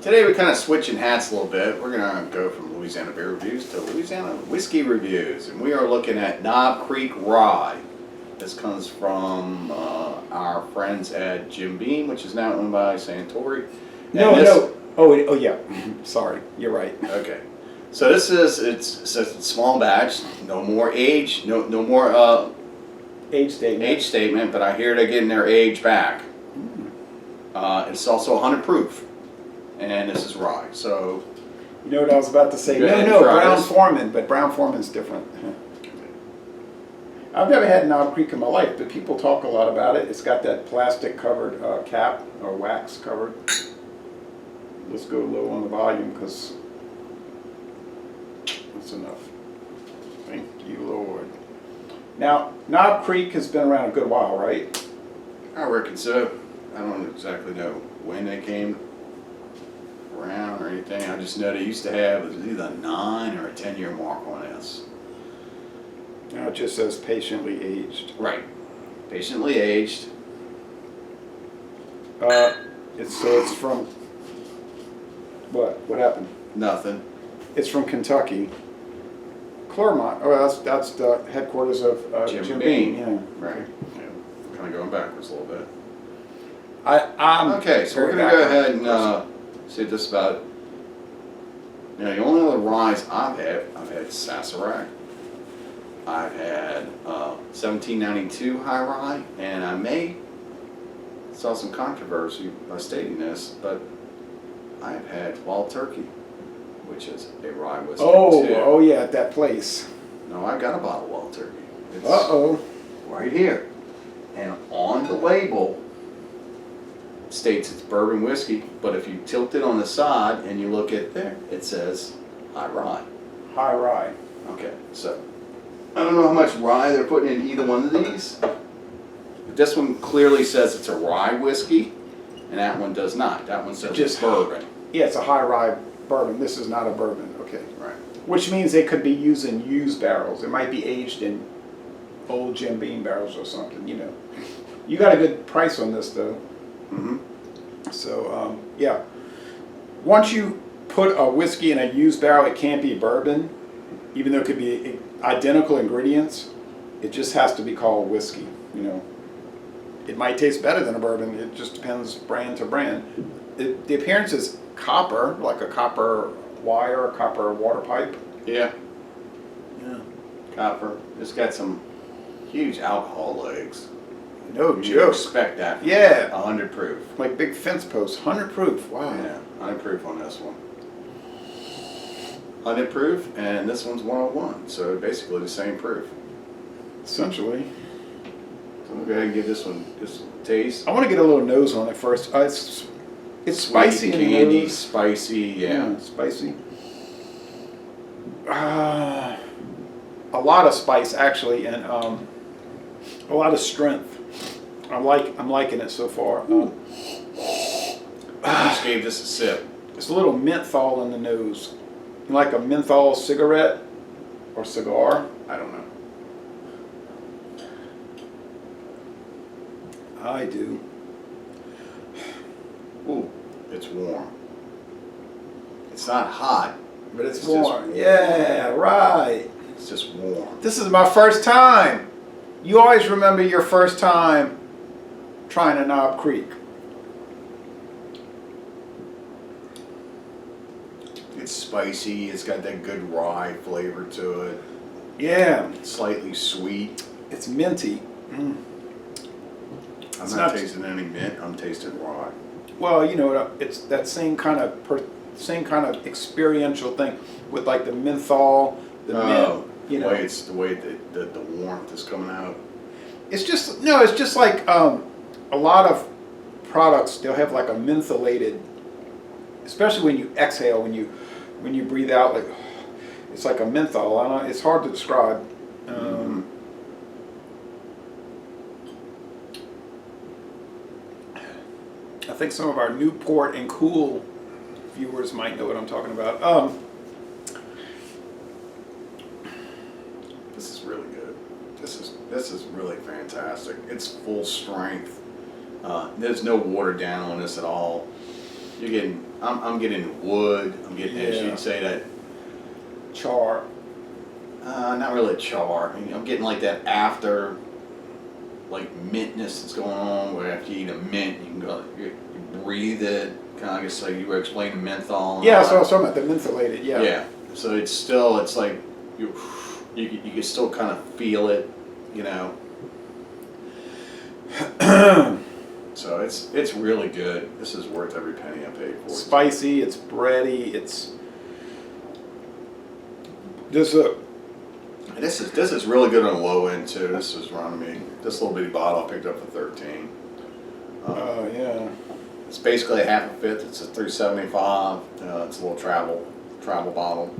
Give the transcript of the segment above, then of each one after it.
Today we're kind of switching hats a little bit. We're going to go from Louisiana beer reviews to Louisiana whiskey reviews. And we are looking at Knob Creek Rye. This comes from our friends at Jim Beam, which is now owned by Suntory. No. Oh, yeah. Sorry, you're right. Okay. So this is, it's a small batch, no more age, no more Age statement. age statement, but I hear they're getting their age back. It's also 100 proof. And this is rye, so... You know what I was about to say? No, Brown-Forman, but Brown-Forman's different. I've never had Knob Creek in my life, but people talk a lot about it. It's got that plastic-covered cap, or wax-covered. Let's go low on the volume, because that's enough. Thank you, Lord. Now, Knob Creek has been around a good while, right? I reckon so. I don't exactly know when they came around or anything. I just know they used to have, it was either a 9 or a 10-year mark on this. Now it just says patiently aged. Right. Patiently aged. It's from what? What happened? Nothing. It's from Kentucky. Claremont. Oh, that's the headquarters of Jim Beam. Yeah. Right. Yeah. Kind of going backwards a little bit. Okay, so we're going to go ahead and see just about. You know, the only other ryes I've had Saserac. I've had 1792 high rye, and I saw some controversy by stating this, but I've had Wild Turkey, which is a rye whiskey too. Oh yeah, at that place. No, I got a bottle of Wild Turkey. It's right here, and on the label states it's bourbon whiskey, but if you tilt it on the side and you look at there, it says high rye. High rye. Okay, so I don't know how much rye they're putting in either one of these. But this one clearly says it's a rye whiskey, and that one does not. That one says it's bourbon. Yeah, it's a high rye bourbon. This is not a bourbon. Okay. Right. Which means they could be used in used barrels. It might be aged in old Jim Beam barrels or something, you know. You got a good price on this, though. Mm-hmm. So, yeah. Once you put a whiskey in a used barrel, it can't be bourbon, even though it could be identical ingredients. It just has to be called whiskey, you know. It might taste better than a bourbon. It just depends brand to brand. The appearance is copper, like a copper wire, a copper water pipe. Yeah. Yeah. Copper. It's got some huge alcohol legs. No You joke. expect that from Yeah. 100 proof. Like big fence posts, 100 proof. Wow. Yeah, 100 proof on this one. 100 proof, and this one's 101, so basically the same proof. Essentially. So we'll go ahead and give this one just a taste. I want to get a little nose on it first. It's spicy Sweet, in the candy, nose. spicy, yeah. Spicy. A lot of spice actually, and a lot of strength. I'm liking it so far. I just gave this a sip. It's a little menthol in the nose, like a menthol cigarette or cigar. I don't know. I do. Ooh, it's warm. It's not hot, But it's just warm. Yeah, right. It's just warm. This is my first time. You always remember your first time trying a Knob Creek. It's spicy. It's got that good rye flavor to it. Yeah. It's slightly sweet. It's minty. Mm. I'm not tasting any mint. I'm tasting rye. Well, you know, it's that same kind of experiential thing with like the menthol, the mint. You know, the way the warmth is coming out. It's just like a lot of products. They'll have like a mentholated, especially when you exhale, when you breathe out, like it's like a menthol. I don't know, it's hard to describe. I think some of our Newport and Cool viewers might know what I'm talking about. This is really good. This is really fantastic. It's full strength. There's no water down on this at all. You're getting, I'm getting wood. I'm getting, as Yeah. you'd say that. Char. Not really char. I mean, I'm getting like that after, like mintness that's going on. Where after you eat a mint, you can go, you breathe it, kind of just like you were explaining menthol. And Yeah, all so I was that. talking about the mentholated. Yeah. Yeah. So it's still, it's like you can still kind of feel it, you know. So it's really good. This is worth every penny I paid for it. Spicy. It's bready. It's this a. This is really good on the low end too. This was running me. This little bitty bottle I picked up for 13. Oh yeah. It's basically a half a fifth. It's a 375. It's a little travel bottle.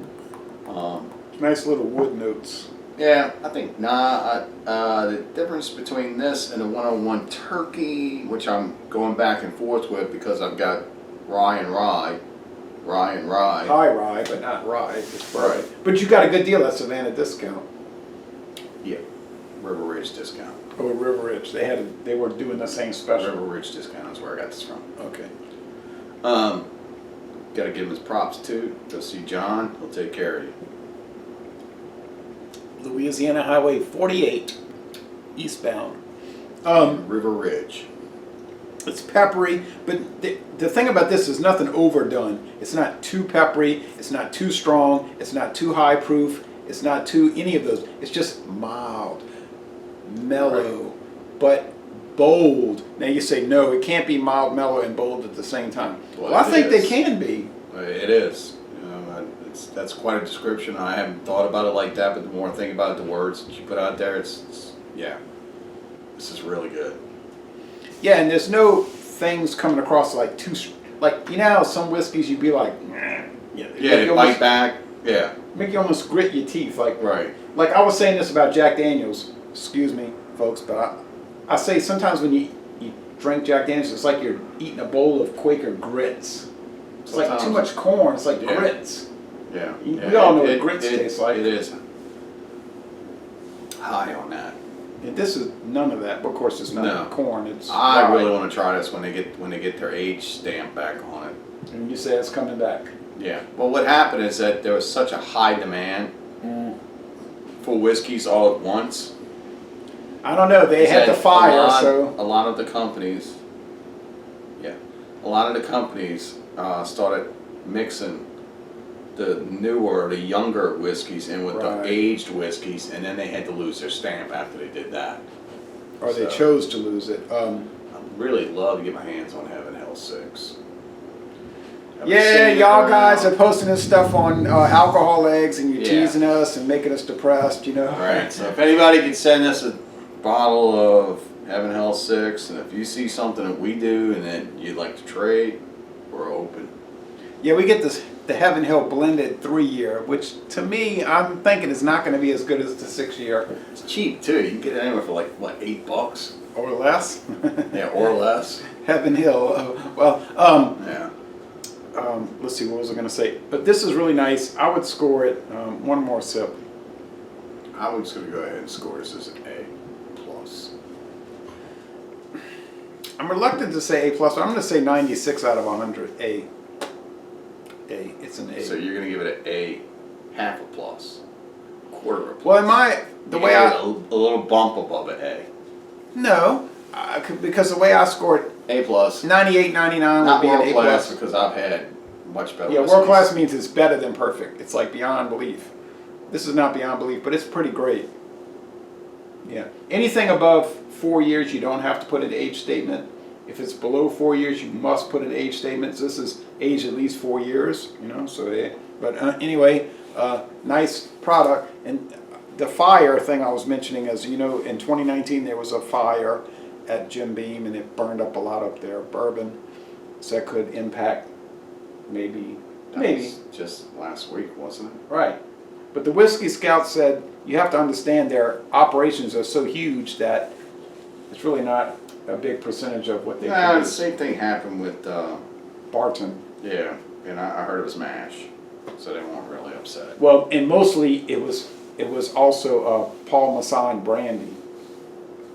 Nice little wood notes. Yeah, I think the difference between this and the 101 turkey, which I'm going back and forth with because I've got rye and rye. High rye, but not rye. It's Right. But you got a good deal at Savannah discount. Yeah, River Ridge discount. Oh, River Ridge. They were doing the same special. River Ridge discount is where I got this from. Okay. Got to give him his props too. Go see John. He'll take care of you. Louisiana Highway 48, eastbound. River Ridge. It's peppery, but the thing about this is nothing overdone. It's not too peppery. It's not too strong. It's not too high proof. It's not too any of those. It's just mild, mellow, but bold. Now you say no, it can't be mild, mellow, and bold at the same time. Well, I think they can be. It is. That's quite a description. I haven't thought about it like that, but the more I think about it, the words that you put out there, it's yeah. This is really good. Yeah, and there's no things coming across like too, like, you know how some whiskeys you'd be like, yeah, they bite back. Yeah. Make you almost grit your teeth. Like, right. Like I was saying this about Jack Daniels. Excuse me, folks, but I say sometimes when you drink Jack Daniels, it's like you're eating a bowl of Quaker grits. It's like too much corn. It's like grits. Yeah. We all know what grits taste like. It is high on that. And this is none of that. But of course, it's not corn. It's I really want to try this when they get their age stamp back on it. And you say it's coming back. Yeah. Well, what happened is that there was such a high demand for whiskeys all at once. I don't know. They had the fire, so a lot of the companies started mixing the newer, the younger whiskeys in with the aged whiskeys, and then they had to lose their stamp after they did that. Or they chose to lose it. I'd really love to get my hands on Heaven Hell 6. Yeah, y'all guys are posting this stuff on alcohol eggs, and you're teasing us and making us depressed, you know. Right. So if anybody can send us a bottle of Heaven Hell 6, and if you see something that we do and then you'd like to trade, we're open. Yeah, we get the Heaven Hill blended 3-year, which to me, I'm thinking is not going to be as good as the 6-year. It's cheap too. You can get it anywhere for like what, $8 or less. Yeah, or less. Heaven Hill. Yeah. Let's see, what was I going to say? But this is really nice. I would score it one more sip. I was going to go ahead and score this as an A+. I'm reluctant to say A+, but I'm going to say 96 out of 100. A. It's an A. So you're going to give it an A, half a plus, quarter of a plus. Well, a little bump above an A. No, because the way I scored A+. 98, 99 Not would be an world A+. class because I've had much better. Yeah, whiskeys. world class means it's better than perfect. It's like beyond belief. This is not beyond belief, but it's pretty great. Yeah. Anything above 4 years, you don't have to put an age statement. If it's below 4 years, you must put an age statement. So this is age at least 4 years, you know. So, anyway, nice product. And the fire thing I was mentioning is, you know, in 2019 there was a fire at Jim Beam, and it burned up a lot of their bourbon. So that could impact maybe. Was just last week, wasn't it? Right. But the Whiskey Scout said you have to understand their operations are so huge that it's really not a big percentage of what they The same thing happened with Barton. Yeah, and I heard it was MASH, so they weren't really upset. Well, and mostly it was also Paul Masson brandy,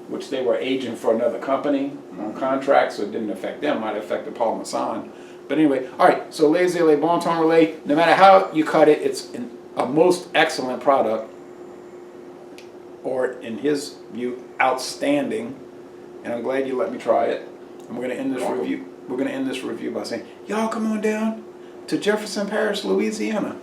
which they were aging for another company on contract, so it didn't affect them. Might have affected Paul Masson, But anyway, all right. So Les Le Bon Ton Relais, no matter how you cut it, it's a most excellent product, or in his view, outstanding. And I'm glad you let me try it. And we're gonna end this review. We're gonna end this review by saying, y'all come on down to Jefferson Parish, Louisiana.